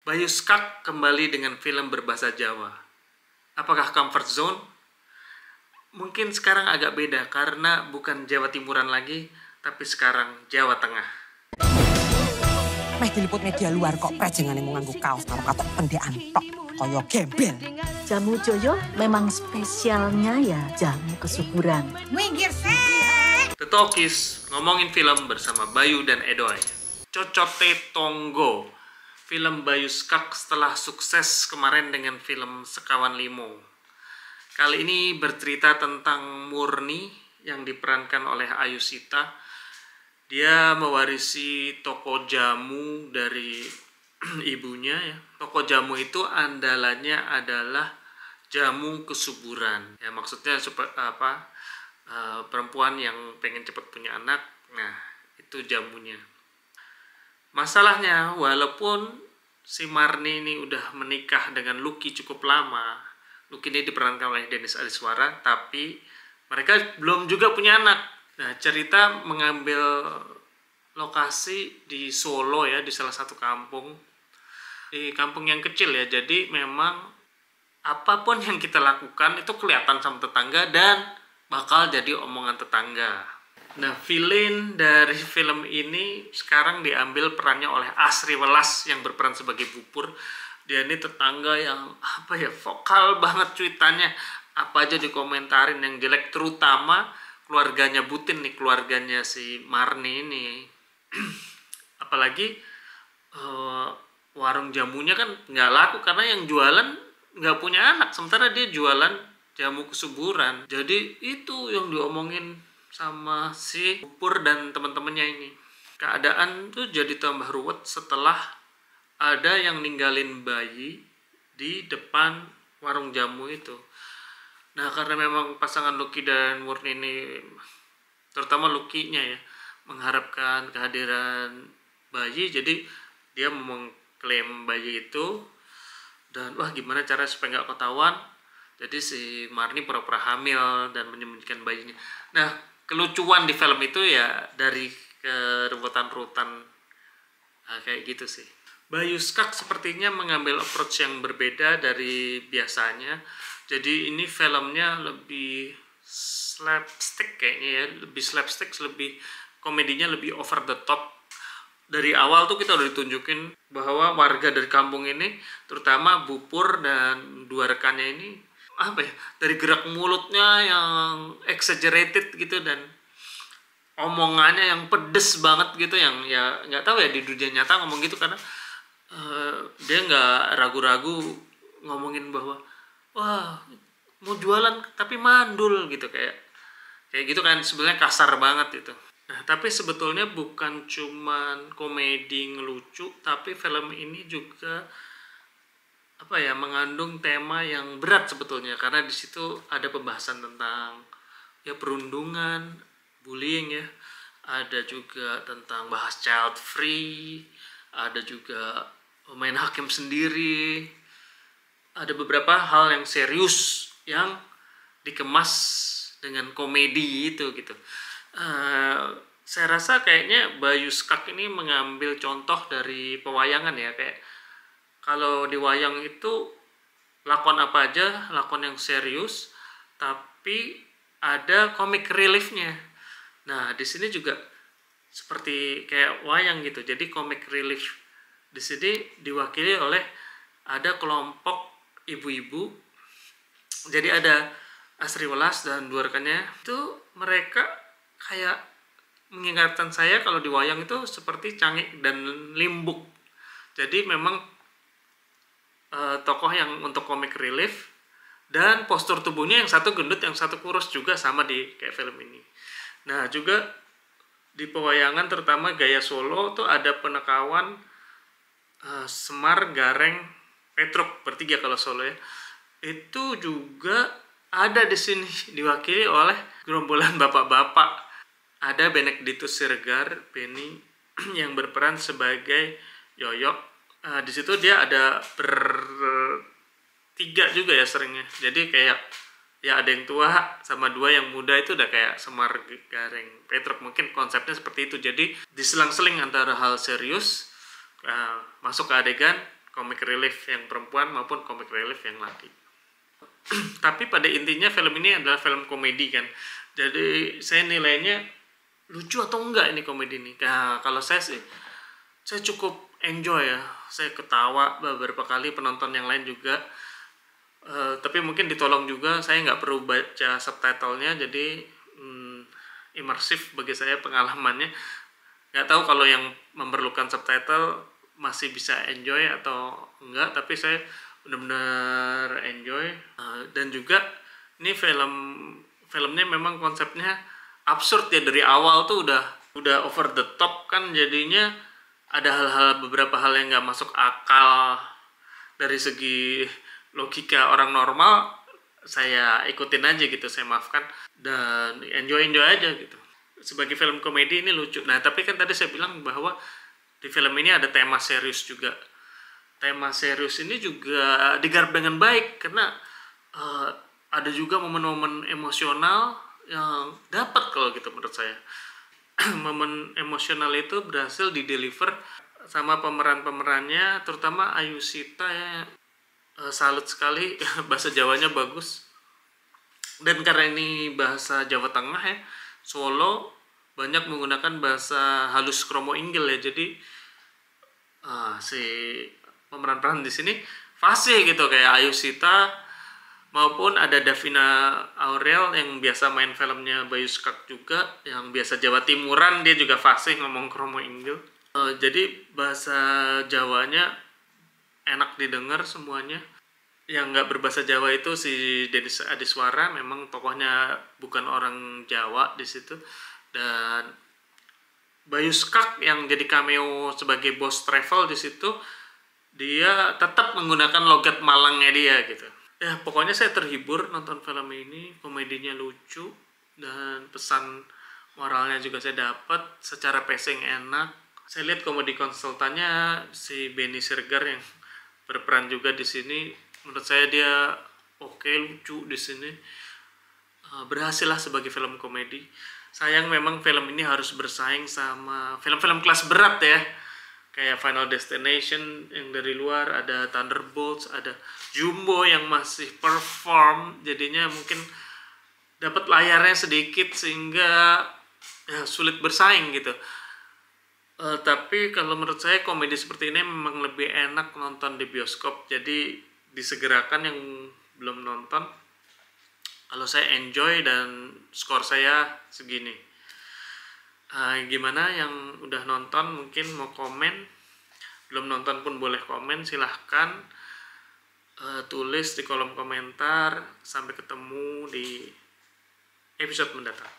Bayu Skak kembali dengan film berbahasa Jawa. Apakah comfort zone? Mungkin sekarang agak beda karena bukan Jawa Timuran lagi, tapi sekarang Jawa Tengah. Meh diliput media luar kok prejengane mau nganggo kaos karo katok pendekan tok kaya gembel. Jamu Joyo memang spesialnya ya jamu kesuburan. Minggir sih. The Talkies ngomongin film bersama Bayu dan Edoy. Cocote Tonggo, film Bayu Skak setelah sukses kemarin dengan film Sekawan Limo. Kali ini bercerita tentang Murni yang diperankan oleh Ayu Sita. Dia mewarisi toko jamu dari ibunya ya. Toko jamu itu andalannya adalah jamu kesuburan. Ya maksudnya perempuan yang pengen cepat punya anak. Nah, itu jamunya. Masalahnya walaupun si Marni ini udah menikah dengan Lucky cukup lama. Lucky ini diperankan oleh Dennis Aliswara, tapi mereka belum juga punya anak. Nah, cerita mengambil lokasi di Solo ya, di salah satu kampung. Di kampung yang kecil ya, jadi memang apapun yang kita lakukan itu kelihatan sama tetangga dan bakal jadi omongan tetangga. Nah, villain dari film ini sekarang diambil perannya oleh Asri Welas yang berperan sebagai Bupur. Dia ini tetangga yang vokal banget cuitannya, apa aja dikomentarin yang jelek, terutama keluarganya Butin nih, keluarganya si Marni ini. Apalagi warung jamunya kan nggak laku karena yang jualan nggak punya anak, sementara dia jualan jamu kesuburan. Jadi itu yang diomongin sama si Bupur dan teman-temannya ini. Keadaan tuh jadi tambah ruwet setelah ada yang ninggalin bayi di depan warung jamu itu. Nah, karena memang pasangan Lucky dan Murni ini, terutama Lucky-nya ya, mengharapkan kehadiran bayi, jadi dia mengklaim bayi itu. Dan wah, gimana cara supaya nggak ketahuan? Jadi si Marni pura-pura hamil dan menyembunyikan bayinya. Nah, kelucuan di film itu ya dari keruwetan-ruwetan kayak gitu sih. Bayu Skak sepertinya mengambil approach yang berbeda dari biasanya. Jadi ini filmnya lebih slapstick kayaknya ya, lebih slapstick, lebih komedinya lebih over the top. Dari awal tuh kita udah ditunjukin bahwa warga dari kampung ini, terutama Bupur dan dua rekannya ini, dari gerak mulutnya yang exaggerated gitu dan omongannya yang pedes banget gitu, yang ya nggak tahu ya di dunia nyata ngomong gitu karena dia nggak ragu-ragu ngomongin bahwa wah mau jualan tapi mandul gitu, kayak gitu kan, sebenarnya kasar banget itu. Nah, tapi sebetulnya bukan cuman komedi ngelucu, tapi film ini juga mengandung tema yang berat sebetulnya, karena di situ ada pembahasan tentang ya perundungan, bullying ya, ada juga tentang bahas child free, ada juga main hakim sendiri, ada beberapa hal yang serius yang dikemas dengan komedi itu gitu. Saya rasa kayaknya Bayu Skak ini mengambil contoh dari pewayangan ya, kayak kalau di wayang itu lakon apa aja, lakon yang serius tapi ada comic reliefnya. Nah, di sini juga seperti kayak wayang gitu. Jadi comic relief di sini diwakili oleh ada kelompok ibu-ibu. Jadi ada Asri Welas dan dua rekannya. Itu mereka kayak mengingatkan saya kalau di wayang itu seperti Cangik dan Limbuk. Jadi memang tokoh yang untuk comic relief, dan postur tubuhnya yang satu gendut, yang satu kurus juga sama di kayak film ini. Nah, juga di pewayangan terutama gaya Solo tuh ada penekawan Semar, Gareng, Petruk, bertiga kalau Solo ya. Itu juga ada di sini diwakili oleh gerombolan bapak-bapak. Ada Benedictus Siregar, Benny yang berperan sebagai Yoyo. Di situ dia ada bertiga juga ya seringnya. Jadi kayak ya ada yang tua sama dua yang muda, itu udah kayak Semar, Gareng, Petruk. Mungkin konsepnya seperti itu. Jadi diselang-seling antara hal serius, masuk ke adegan comic relief yang perempuan maupun comic relief yang laki. Tapi pada intinya film ini adalah film komedi kan. Jadi saya nilainya lucu atau enggak ini komedi ini. Nah, kalau saya sih saya cukup enjoy ya. Saya ketawa beberapa kali, penonton yang lain juga. Tapi mungkin ditolong juga, saya nggak perlu baca subtitlenya, jadi imersif bagi saya pengalamannya. Nggak tahu kalau yang memerlukan subtitle masih bisa enjoy atau enggak, tapi saya benar-benar enjoy. Dan juga ini filmnya memang konsepnya absurd ya, dari awal tuh udah over the top kan, jadinya ada beberapa hal yang nggak masuk akal dari segi logika orang normal. Saya ikutin aja gitu, saya maafkan dan enjoy aja gitu. Sebagai film komedi ini lucu. Nah, tapi kan tadi saya bilang bahwa di film ini ada tema serius juga. Tema serius ini juga digarap dengan baik karena ada juga momen-momen emosional yang dapat kalau gitu menurut saya. Momen emosional itu berhasil dideliver sama pemerannya, terutama Ayushita ya. Salut sekali, bahasa Jawanya bagus. Dan karena ini bahasa Jawa Tengah ya, Solo banyak menggunakan bahasa halus kromo inggil ya. Jadi si pemeran-pemeran di sini fasih gitu, kayak Ayushita maupun ada Davina Aurel yang biasa main filmnya Bayu Skak juga, yang biasa Jawa Timuran, dia juga fasih ngomong kromo inggil. Jadi bahasa Jawanya enak didengar semuanya. Yang nggak berbahasa Jawa itu si Denis Adiswara, memang tokohnya bukan orang Jawa di situ. Dan Bayu Skak yang jadi cameo sebagai bos travel di situ, dia tetap menggunakan logat Malangnya dia gitu. Ya pokoknya saya terhibur nonton film ini, komedinya lucu dan pesan moralnya juga saya dapat, secara pacing enak. Saya lihat komedi konsultannya si Benny Siregar yang berperan juga di sini, menurut saya dia oke, lucu di sini. Berhasil lah sebagai film komedi. Sayang memang film ini harus bersaing sama film-film kelas berat ya, kayak Final Destination yang dari luar, ada Thunderbolts, ada Jumbo yang masih perform, jadinya mungkin dapat layarnya sedikit sehingga ya, sulit bersaing gitu. Tapi kalau menurut saya komedi seperti ini memang lebih enak nonton di bioskop, jadi disegerakan yang belum nonton. Kalau saya enjoy dan skor saya segini. Gimana yang udah nonton, mungkin mau komen, belum nonton pun boleh komen, silahkan tulis di kolom komentar. Sampai ketemu di episode mendatang.